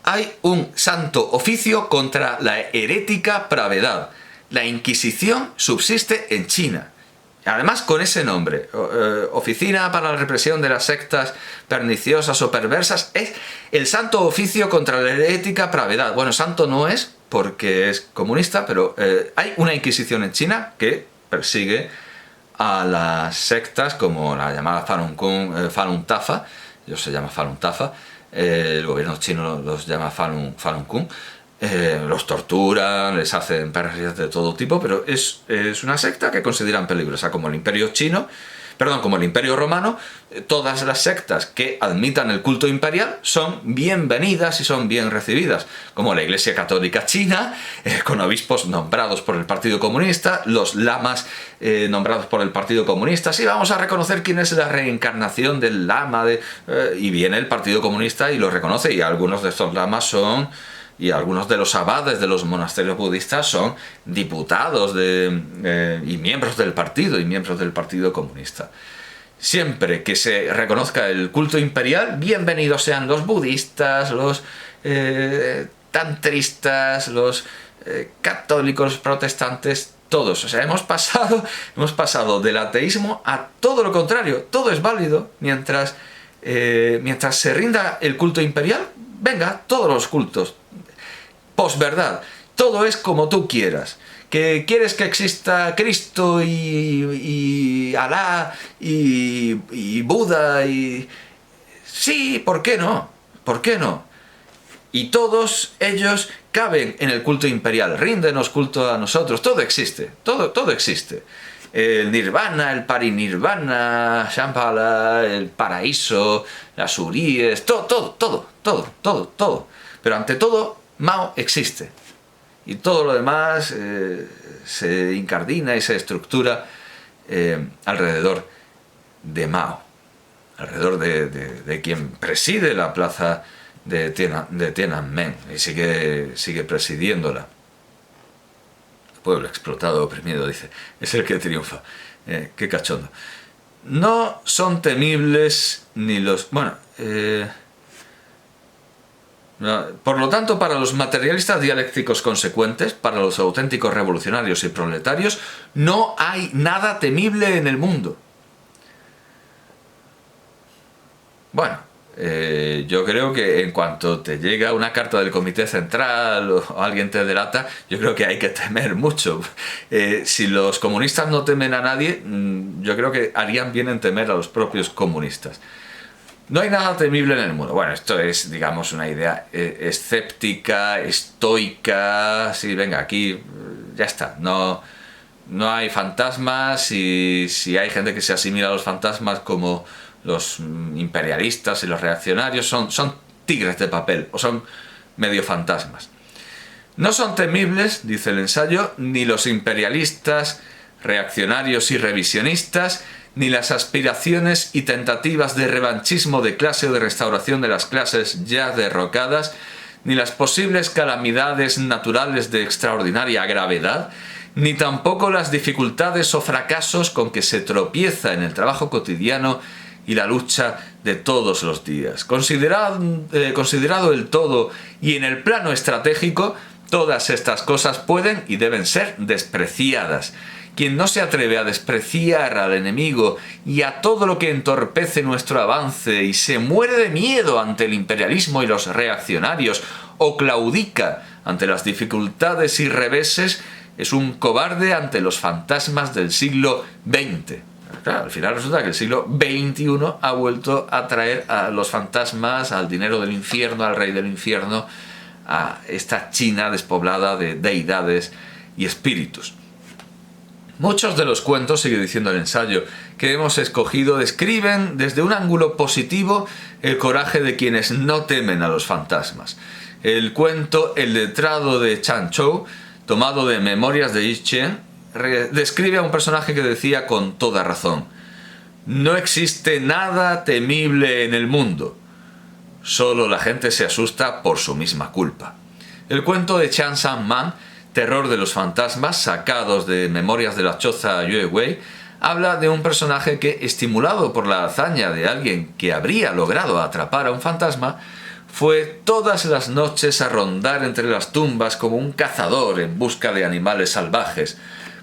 hay un santo oficio contra la herética pravedad. La Inquisición subsiste en China. Además con ese nombre, Oficina para la Represión de las Sectas Perniciosas o Perversas, es el santo oficio contra la herética pravedad. Bueno, santo no es porque es comunista, pero hay una Inquisición en China que persigue a las sectas como la llamada Falun Tafa, ellos se llama Falun Tafa, el gobierno chino los llama Falun Gong, los torturan, les hacen perrerías de todo tipo, pero es una secta que consideran peligrosa, como el Imperio Chino, perdón, como el Imperio Romano. Todas las sectas que admitan el culto imperial son bienvenidas y son bien recibidas, como la Iglesia Católica China, con obispos nombrados por el Partido Comunista, los lamas nombrados por el Partido Comunista. Sí, vamos a reconocer quién es la reencarnación del lama, y viene el Partido Comunista y lo reconoce, y algunos de estos lamas son... y algunos de los abades de los monasterios budistas son diputados y miembros del Partido Comunista. Siempre que se reconozca el culto imperial, bienvenidos sean los budistas, los tantristas, los católicos, protestantes, todos. O sea, hemos pasado del ateísmo a todo lo contrario. Todo es válido mientras se rinda el culto imperial. Venga, todos los cultos. Posverdad, todo es como tú quieras. ¿Que quieres que exista Cristo y Alá y Buda y... Sí, ¿por qué no? ¿Por qué no? Y todos ellos caben en el culto imperial. Ríndenos culto a nosotros. Todo existe, todo existe. El nirvana, el parinirvana, Shambhala, el paraíso, las uríes, todo. Pero ante todo, Mao existe. Y todo lo demás se incardina y se estructura alrededor de Mao. Alrededor de quien preside la plaza de Tiananmen. Y sigue presidiéndola. El pueblo explotado, oprimido, dice. Es el que triunfa. Qué cachondo. No son temibles ni los... Bueno... Por lo tanto, para los materialistas dialécticos consecuentes, para los auténticos revolucionarios y proletarios, no hay nada temible en el mundo. Bueno, yo creo que en cuanto te llega una carta del Comité Central o alguien te delata, yo creo que hay que temer mucho. Si los comunistas no temen a nadie, yo creo que harían bien en temer a los propios comunistas. No hay nada temible en el mundo. Bueno, esto es, digamos, una idea escéptica, estoica. Sí, venga, aquí ya está. No hay fantasmas, y si hay gente que se asimila a los fantasmas como los imperialistas y los reaccionarios, son tigres de papel o son medio fantasmas. No son temibles, dice el ensayo, ni los imperialistas, reaccionarios y revisionistas, ni las aspiraciones y tentativas de revanchismo de clase o de restauración de las clases ya derrocadas, ni las posibles calamidades naturales de extraordinaria gravedad, ni tampoco las dificultades o fracasos con que se tropieza en el trabajo cotidiano y la lucha de todos los días. Considerado el todo y en el plano estratégico, todas estas cosas pueden y deben ser despreciadas. Quien no se atreve a despreciar al enemigo y a todo lo que entorpece nuestro avance y se muere de miedo ante el imperialismo y los reaccionarios o claudica ante las dificultades y reveses, es un cobarde ante los fantasmas del siglo XX. Claro, al final resulta que el siglo XXI ha vuelto a traer a los fantasmas, al dinero del infierno, al rey del infierno, a esta China despoblada de deidades y espíritus. Muchos de los cuentos, sigue diciendo el ensayo, que hemos escogido describen desde un ángulo positivo el coraje de quienes no temen a los fantasmas. El cuento El letrado de Chan Chou, tomado de Memorias de Yi Chen, describe a un personaje que decía con toda razón: no existe nada temible en el mundo, solo la gente se asusta por su misma culpa. El cuento de Chan San Man, Terror de los fantasmas, sacados de Memorias de la Choza Yue Wei, habla de un personaje que, estimulado por la hazaña de alguien que habría logrado atrapar a un fantasma, fue todas las noches a rondar entre las tumbas como un cazador en busca de animales salvajes.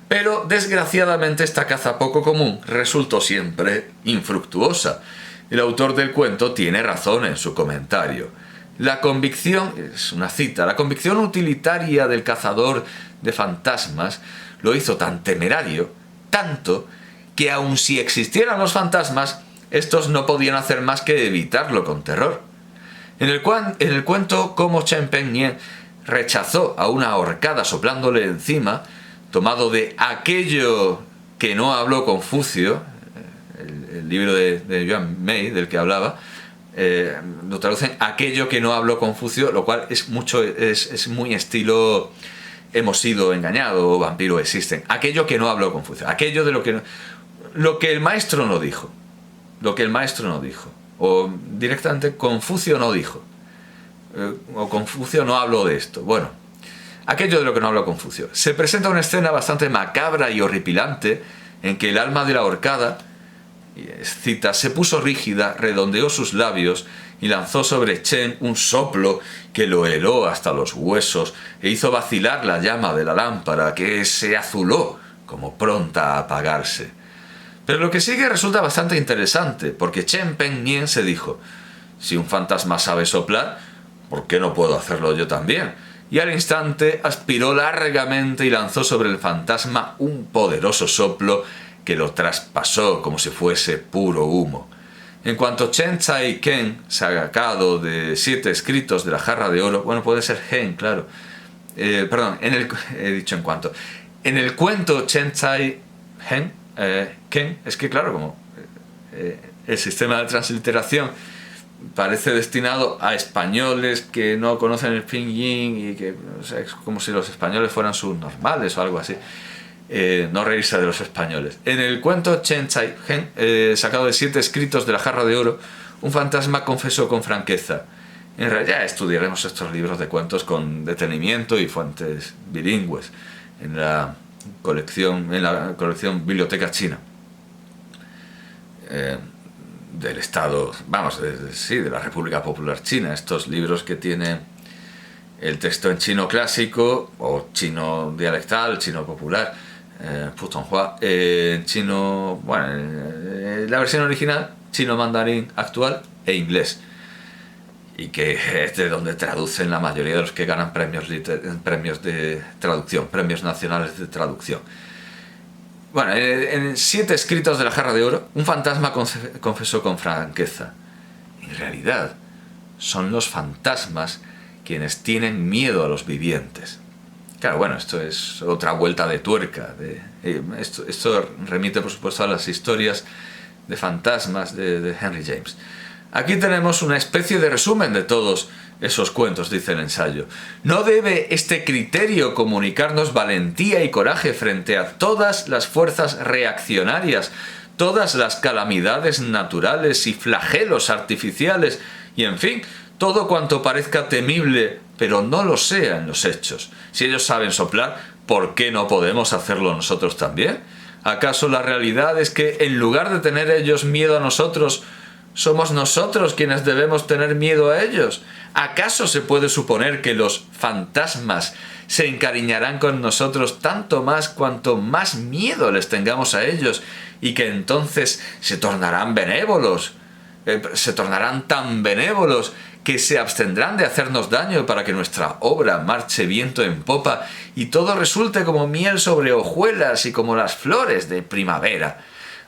Pero desgraciadamente esta caza poco común resultó siempre infructuosa. El autor del cuento tiene razón en su comentario. La convicción, es una cita, la convicción utilitaria del cazador de fantasmas lo hizo tan temerario, tanto, que aun si existieran los fantasmas, estos no podían hacer más que evitarlo con terror. En el cuento Cómo Chen Peng Nien rechazó a una ahorcada soplándole encima, tomado de Aquello que no habló Confucio, el libro de Yuan Mei del que hablaba, lo traducen Aquello que no habló Confucio, lo cual es muy estilo hemos sido engañados o vampiro existen. Aquello que no habló Confucio, aquello de lo que el maestro no dijo, o directamente Confucio no dijo, o Confucio no habló de esto. Bueno, aquello de lo que no habló Confucio. Se presenta una escena bastante macabra y horripilante en que el alma de la ahorcada, cita, se puso rígida, redondeó sus labios y lanzó sobre Chen un soplo que lo heló hasta los huesos e hizo vacilar la llama de la lámpara, que se azuló como pronta a apagarse. Pero lo que sigue resulta bastante interesante, porque Chen Peng Nien se dijo: si un fantasma sabe soplar, ¿por qué no puedo hacerlo yo también? Y al instante aspiró largamente y lanzó sobre el fantasma un poderoso soplo que lo traspasó como si fuese puro humo. En cuanto Chen Tsai Ken, sacado de 7 escritos de la jarra de oro, bueno, puede ser Gen, claro, he dicho en cuanto. En el cuento Chen Tsai Ken, es que claro, como el sistema de transliteración parece destinado a españoles que no conocen el pinyin y que, o sea, es como si los españoles fueran subnormales o algo así. No reírse de los españoles. En el cuento Chen Tsai Gen, sacado de 7 escritos de la jarra de oro, un fantasma confesó con franqueza: en realidad estudiaremos estos libros de cuentos con detenimiento y fuentes bilingües en la colección Biblioteca China del Estado, de la República Popular China. Estos libros que tienen el texto en chino clásico o chino dialectal, chino popular, Putonghua, chino, la versión original, chino mandarín actual e inglés, y que es de donde traducen la mayoría de los que ganan premios de traducción, premios nacionales de traducción. Bueno, en 7 escritos de la jarra de oro, un fantasma confesó con franqueza: en realidad son los fantasmas quienes tienen miedo a los vivientes. Claro, bueno, esto es otra vuelta de tuerca. Esto remite, por supuesto, a las historias de fantasmas de Henry James. Aquí tenemos una especie de resumen de todos esos cuentos, dice el ensayo. ¿No debe este criterio comunicarnos valentía y coraje frente a todas las fuerzas reaccionarias, todas las calamidades naturales y flagelos artificiales, y en fin, todo cuanto parezca temible, pero no lo sea en los hechos? Si ellos saben soplar, ¿por qué no podemos hacerlo nosotros también? ¿Acaso la realidad es que, en lugar de tener ellos miedo a nosotros, somos nosotros quienes debemos tener miedo a ellos? ¿Acaso se puede suponer que los fantasmas se encariñarán con nosotros tanto más cuanto más miedo les tengamos a ellos, y que entonces se tornarán benévolos? Se tornarán tan benévolos que se abstendrán de hacernos daño para que nuestra obra marche viento en popa y todo resulte como miel sobre hojuelas y como las flores de primavera.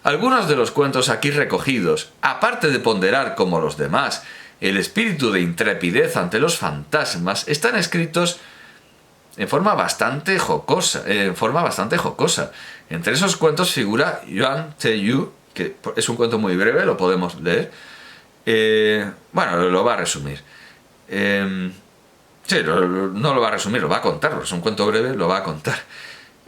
Algunos de los cuentos aquí recogidos, aparte de ponderar como los demás el espíritu de intrepidez ante los fantasmas, están escritos en forma bastante jocosa. Entre esos cuentos figura Yuan Te Yu, que es un cuento muy breve, lo podemos leer. Lo va a resumir. No lo va a resumir, lo va a contar. Es un cuento breve, lo va a contar.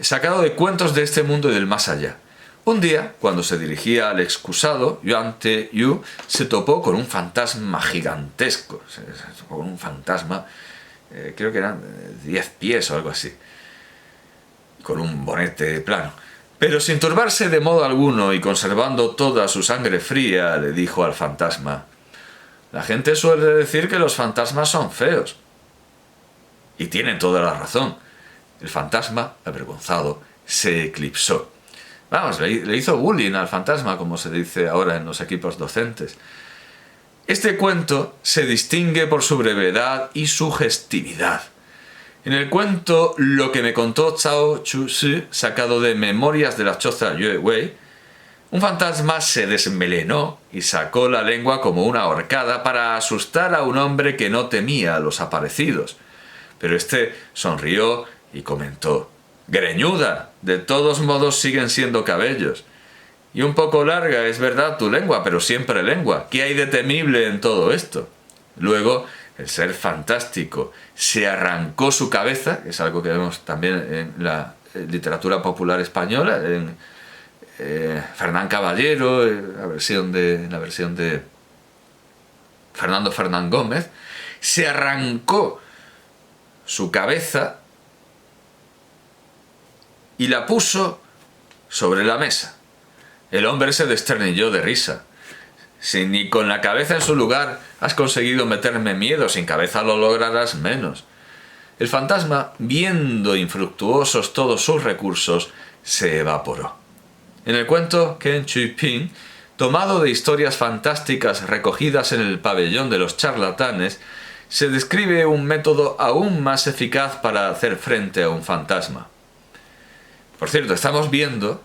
Sacado de Cuentos de este mundo y del más allá. Un día, cuando se dirigía al excusado, Yuan Te Yu se topó con un fantasma gigantesco. Con un fantasma, creo que eran 10 pies o algo así, con un bonete plano. Pero sin turbarse de modo alguno y conservando toda su sangre fría, le dijo al fantasma: La gente suele decir que los fantasmas son feos. Y tienen toda la razón. El fantasma, avergonzado, se eclipsó. Vamos, le hizo bullying al fantasma, como se dice ahora en los equipos docentes. Este cuento se distingue por su brevedad y sugestividad. En el cuento Lo que me contó Cao Chu-shi, sacado de Memorias de la Choza Yue Wei, un fantasma se desmelenó y sacó la lengua como una horcada para asustar a un hombre que no temía a los aparecidos. Pero este sonrió y comentó: «Greñuda, de todos modos siguen siendo cabellos. Y un poco larga, es verdad, tu lengua, pero siempre lengua. ¿Qué hay de temible en todo esto?». Luego, el ser fantástico se arrancó su cabeza, que es algo que vemos también en la literatura popular española, en Fernán Caballero, la versión de Fernando Fernán Gómez. Se arrancó su cabeza y la puso sobre la mesa. El hombre se desternilló de risa. Si ni con la cabeza en su lugar has conseguido meterme miedo, sin cabeza lo lograrás menos. El fantasma, viendo infructuosos todos sus recursos, se evaporó. En el cuento Ken Chui Ping, tomado de historias fantásticas recogidas en el pabellón de los charlatanes, se describe un método aún más eficaz para hacer frente a un fantasma. Por cierto, estamos viendo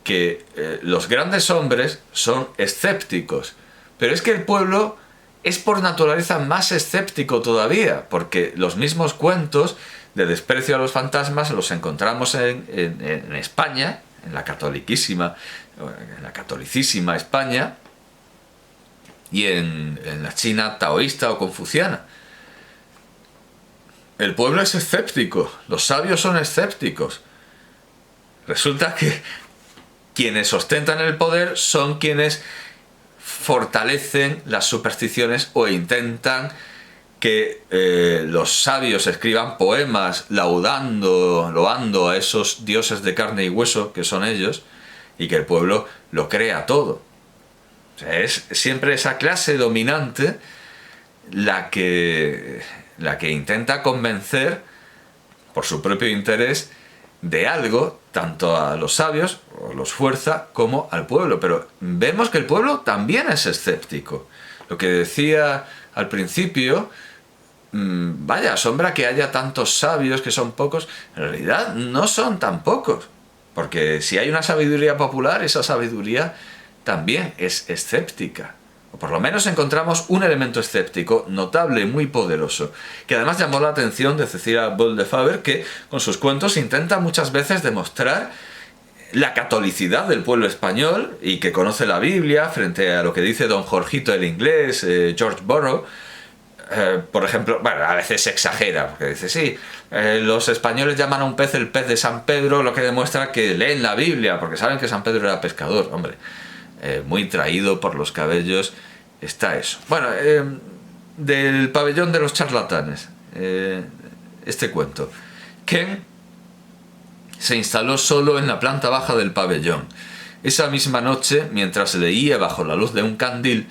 que los grandes hombres son escépticos, pero es que el pueblo es por naturaleza más escéptico todavía, porque los mismos cuentos de desprecio a los fantasmas los encontramos en España, en la catolicísima España, y en la China taoísta o confuciana. El pueblo es escéptico, los sabios son escépticos. Resulta que quienes ostentan el poder son quienes fortalecen las supersticiones o intentan que los sabios escriban poemas loando a esos dioses de carne y hueso que son ellos, y que el pueblo lo crea todo. O sea, es siempre esa clase dominante la que intenta convencer por su propio interés de algo, tanto a los sabios, o los fuerza, como al pueblo. Pero vemos que el pueblo también es escéptico. Lo que decía al principio, vaya, asombra que haya tantos sabios, que son pocos. En realidad no son tan pocos, porque si hay una sabiduría popular, esa sabiduría también es escéptica. O por lo menos encontramos un elemento escéptico notable, muy poderoso, que además llamó la atención de Cecilia Boll de Faber, que con sus cuentos intenta muchas veces demostrar la catolicidad del pueblo español y que conoce la Biblia frente a lo que dice don Jorgito el inglés, George Borrow. Por ejemplo, bueno, a veces se exagera, porque dice, sí, los españoles llaman a un pez el pez de San Pedro, lo que demuestra que leen la Biblia, porque saben que San Pedro era pescador. Hombre, muy traído por los cabellos está eso. Bueno, del pabellón de los charlatanes, este cuento. Ken se instaló solo en la planta baja del pabellón. Esa misma noche, mientras leía bajo la luz de un candil,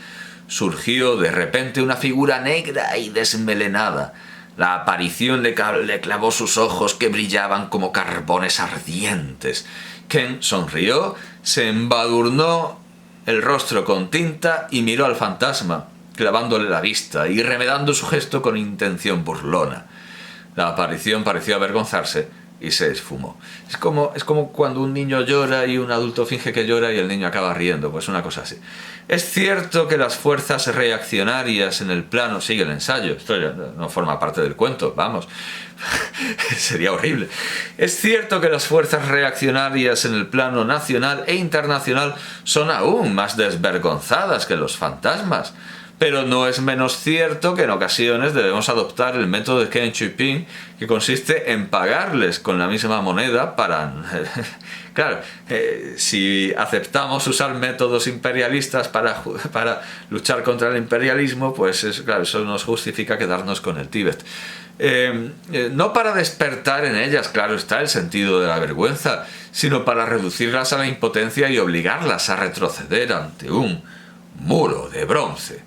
surgió de repente una figura negra y desmelenada. La aparición le clavó sus ojos, que brillaban como carbones ardientes. Ken sonrió, se embadurnó el rostro con tinta y miró al fantasma, clavándole la vista y remedando su gesto con intención burlona. La aparición pareció avergonzarse y se esfumó. Es como cuando un niño llora y un adulto finge que llora y el niño acaba riendo, pues una cosa así. Es cierto que las fuerzas reaccionarias en el plano... Sigue el ensayo, esto ya no forma parte del cuento, vamos, sería horrible. Es cierto que las fuerzas reaccionarias en el plano nacional e internacional son aún más desvergonzadas que los fantasmas, pero no es menos cierto que en ocasiones debemos adoptar el método de Ken Chui Ping, que consiste en pagarles con la misma moneda para... Claro, si aceptamos usar métodos imperialistas para luchar contra el imperialismo, pues claro, eso nos justifica quedarnos con el Tíbet. No para despertar en ellas, claro está, el sentido de la vergüenza, sino para reducirlas a la impotencia y obligarlas a retroceder ante un muro de bronce.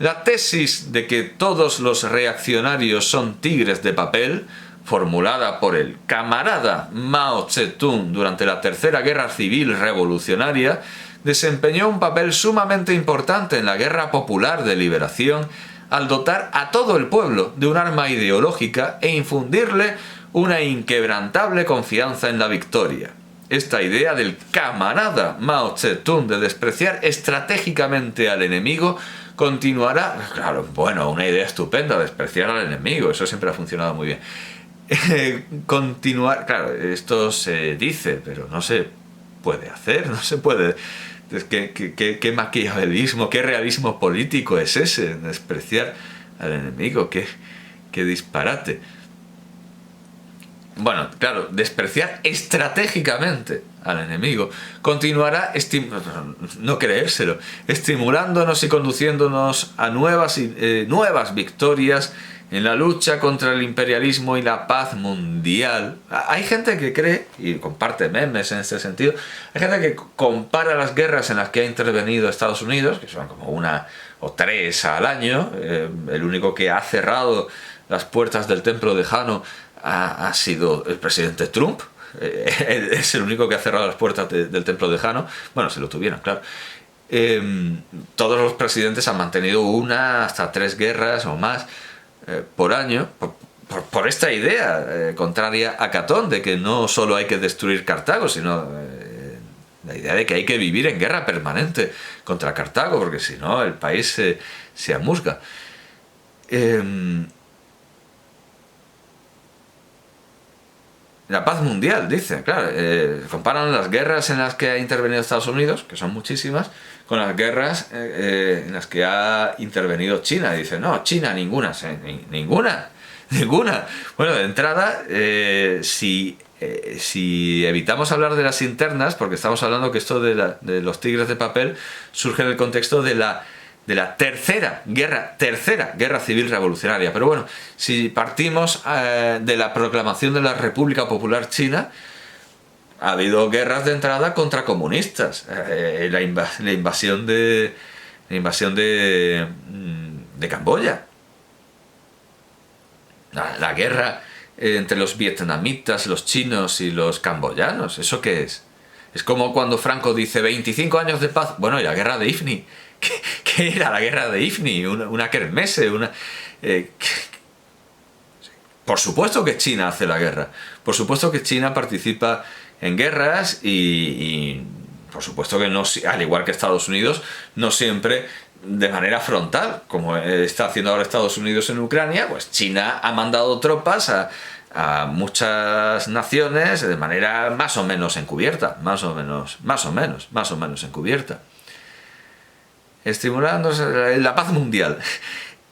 La tesis de que todos los reaccionarios son tigres de papel, formulada por el camarada Mao Zedong durante la Tercera Guerra Civil Revolucionaria, desempeñó un papel sumamente importante en la Guerra Popular de Liberación al dotar a todo el pueblo de un arma ideológica e infundirle una inquebrantable confianza en la victoria. Esta idea del camarada Mao Zedong de despreciar estratégicamente al enemigo continuará. Claro, bueno, una idea estupenda, despreciar al enemigo, eso siempre ha funcionado muy bien. Continuar, claro, esto se dice, pero no se puede hacer, no se puede. ¿Qué maquiavelismo, qué realismo político es ese? Despreciar al enemigo, qué disparate. Bueno, claro, despreciar estratégicamente al enemigo continuará, no creérselo, estimulándonos y conduciéndonos a nuevas victorias en la lucha contra el imperialismo y la paz mundial. Hay gente que cree, y comparte memes en este sentido, hay gente que compara las guerras en las que ha intervenido Estados Unidos, que son como 1 o 3 al año, el único que ha cerrado las puertas del templo de Jano ha sido el presidente Trump, es el único que ha cerrado las puertas del templo de Jano, bueno, si lo tuvieran, claro. Todos los presidentes han mantenido 1 hasta 3 guerras o más por año, por esta idea contraria a Catón, de que no solo hay que destruir Cartago, sino la idea de que hay que vivir en guerra permanente contra Cartago, porque si no el país se amusga. La paz mundial, dice, claro, comparan las guerras en las que ha intervenido Estados Unidos, que son muchísimas, con las guerras en las que ha intervenido China. Y dice, no, China, ninguna. Bueno, de entrada, si evitamos hablar de las internas, porque estamos hablando que esto de los tigres de papel surge en el contexto de la tercera guerra civil revolucionaria. Pero bueno, si partimos de la proclamación de la República Popular China, ha habido guerras de entrada contra comunistas. La invasión de Camboya. La guerra entre los vietnamitas, los chinos y los camboyanos. ¿Eso qué es? Es como cuando Franco dice 25 años de paz. Bueno, y la guerra de Ifni. ¿Qué era la guerra de Ifni? Una kermesse, Por supuesto que China hace la guerra. Por supuesto que China participa en guerras y por supuesto que no, al igual que Estados Unidos, no siempre de manera frontal, como está haciendo ahora Estados Unidos en Ucrania. Pues China ha mandado tropas a muchas naciones de manera más o menos encubierta, más o menos encubierta. Estimulándose la paz mundial.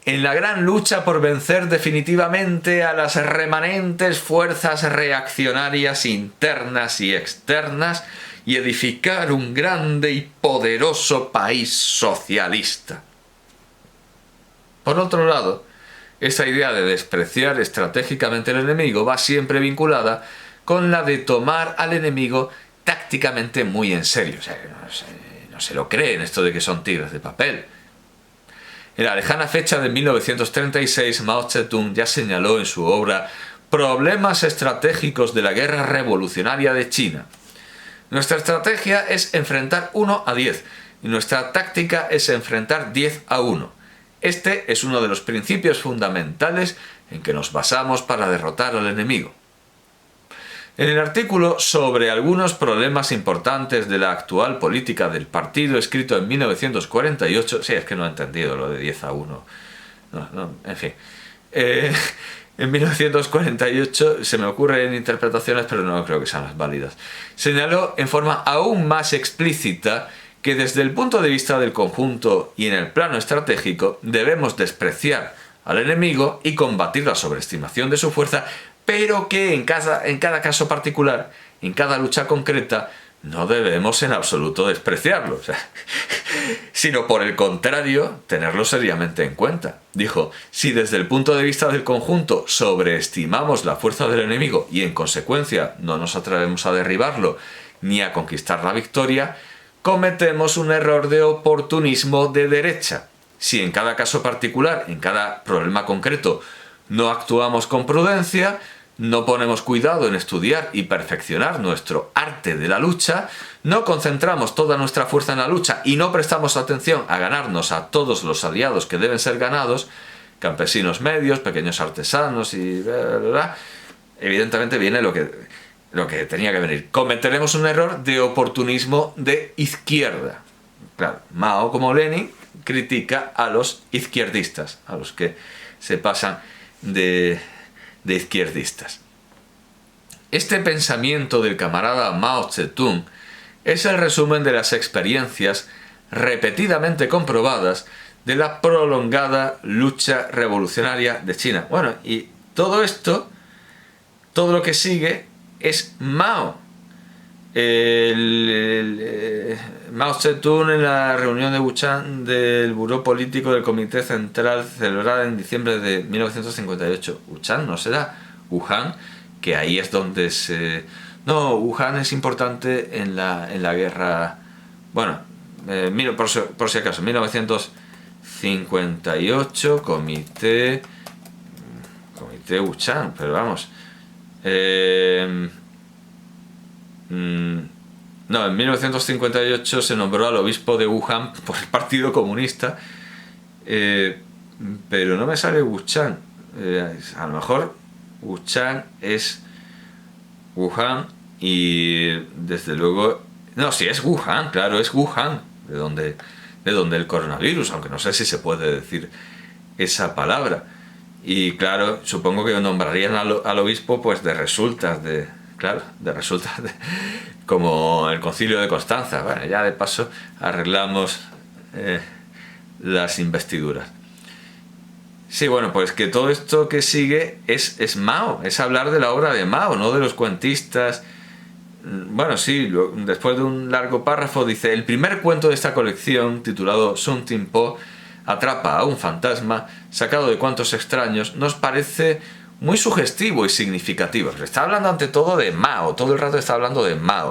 En la gran lucha por vencer definitivamente a las remanentes fuerzas reaccionarias internas y externas y edificar un grande y poderoso país socialista. Por otro lado, esta idea de despreciar estratégicamente al enemigo va siempre vinculada con la de tomar al enemigo tácticamente muy en serio. O sea, no se lo creen esto de que son tigres de papel. En la lejana fecha de 1936, Mao Zedong ya señaló en su obra Problemas estratégicos de la guerra revolucionaria de China. Nuestra estrategia es enfrentar 1 a 10 y nuestra táctica es enfrentar 10 a 1. Este es uno de los principios fundamentales en que nos basamos para derrotar al enemigo. En el artículo sobre algunos problemas importantes de la actual política del partido, escrito en 1948, sí, es que no he entendido lo de 10 a 1, en fin, en 1948 se me ocurren interpretaciones, pero no creo que sean las válidas. Señaló en forma aún más explícita que desde el punto de vista del conjunto y en el plano estratégico debemos despreciar al enemigo y combatir la sobreestimación de su fuerza, pero que en cada caso particular, en cada lucha concreta, no debemos en absoluto despreciarlo, sino por el contrario, tenerlo seriamente en cuenta. Dijo, si desde el punto de vista del conjunto sobreestimamos la fuerza del enemigo y en consecuencia no nos atrevemos a derribarlo ni a conquistar la victoria, cometemos un error de oportunismo de derecha. Si en cada caso particular, en cada problema concreto, no actuamos con prudencia, no ponemos cuidado en estudiar y perfeccionar nuestro arte de la lucha, no concentramos toda nuestra fuerza en la lucha y no prestamos atención a ganarnos a todos los aliados que deben ser ganados, campesinos medios, pequeños artesanos y bla, bla, bla, evidentemente viene lo que tenía que venir. Cometeremos un error de oportunismo de izquierda. Claro, Mao, como Lenin, critica a los izquierdistas, a los que se pasan de izquierdistas. Este pensamiento del camarada Mao Zedong es el resumen de las experiencias repetidamente comprobadas de la prolongada lucha revolucionaria de China. Bueno, y todo esto, todo lo que sigue es Mao. Mao Zedong en la reunión de Wuhan del Buró Político del Comité Central celebrada en diciembre de 1958. Wuhan no será Wuhan, que ahí es donde se... No, Wuhan es importante en la guerra... Bueno, por si acaso, 1958, Comité Wuhan, pero vamos... No, en 1958 se nombró al obispo de Wuhan por el Partido Comunista, pero no me sale Wuhan. A lo mejor Wuhan es Wuhan y desde luego... No, sí es Wuhan, claro, es Wuhan, de donde el coronavirus, aunque no sé si se puede decir esa palabra. Y claro, supongo que nombrarían al obispo pues de resultas de... Claro, de resultas como el Concilio de Constanza. Bueno, ya de paso arreglamos las investiduras. Sí, bueno, pues que todo esto que sigue es Mao, es hablar de la obra de Mao, no de los cuentistas. Bueno, sí, después de un largo párrafo dice: el primer cuento de esta colección, titulado Sun Tin Po, atrapa a un fantasma sacado de cuentos extraños, nos parece muy sugestivo y significativo. Está hablando ante todo de Mao, todo el rato está hablando de Mao.